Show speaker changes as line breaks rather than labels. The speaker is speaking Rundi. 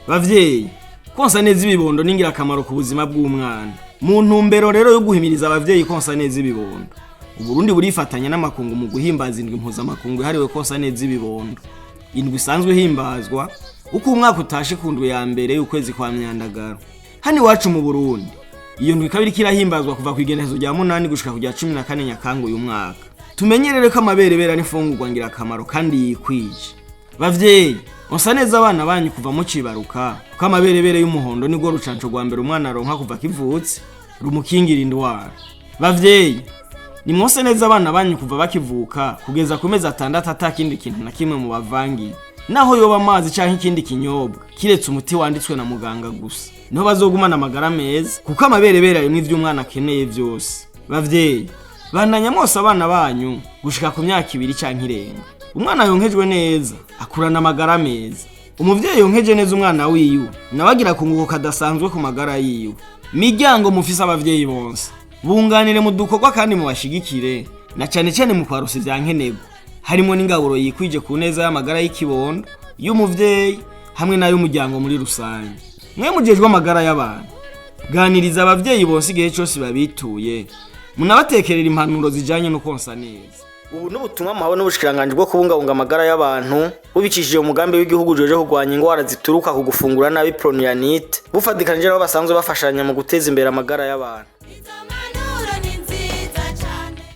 Bavyeyi, konsa neza ibibondo ningira akamaro ku buzima bw'umwana. Mu ntumbero rero yo guhimiriza abavyeyi konsa neza ibibondo. Uburundi burifatanya n'amakungu mu guhimbaza indwi mpuzamakungu hariwe konsa neza ibibondo. Indwi isanzwe himbazwa uko umwaka utashe ku ndwi ya mbere y'ukwezi kwa myandagaro. Hani wacu mu Burundi, iyo ndwi kabiri kirahimbazwa kuva ku igenekerezo rya 8 gushika ku rya 14 Nyakanga uyu mwaka. Tumenyerere ko amaberebera n'ifungurwa ngira akamaro kandi yikwije. Bavyeyi, onsa neza abana banyu kuva mu cibaruka, ko amaberebere y'umuhondo nigwo rucanco rwa mbere umwana aronka kuva kivutse, rumukingira indwara. Bavyeyi, nimwonse neza abana banyu kuva bakivuka kugeza ku mezi 6 atakindi kintu na kimwe mu bavangi. Naho yoba amazi canke ikindi kinyobwa, kiretse umuti wanditswe na muganga gusa. Niho bazogumana amagara meza, kuko amaberebere arimwe ivy'umwana akeneye vyose. Bavyeyi, bandanya mwose abana banyu gushika ku myaka 2 canke irenga. Umwana yonkejwe neza akurana amagara meza. Umuvyeyi yonkeje neza umwana wiwe nabagira kunguko kadasanzwe ku magara yiwe. Miryango mufise abavyeyi bonse, bunganire mu dukorwa kandi mu bashigikire, na cane cane mu kwarusa ivyankenerwa. Harimo n'ingaburo yikwije ku neza y'amagara y'ikibondo, y'umuvyeyi hamwe nayo umuryango muri rusange. Mwe mujejwe amagara y'abantu, ganiriza abavyeyi bonse igihe cyose babituye, munabatekerera impanuro zijanye no konsa neza. Ubu n'ubutumwa mahawe n'ubushikiranganje bwo kubungabunga amagara y'abantu bubikishije umugambi w'igihugu jeje kurwanya ingwara zituruka ku gufungura nabi pronianite, bufadikanije aho basanzwe bafashanya mu guteza imbere amagara y'abantu.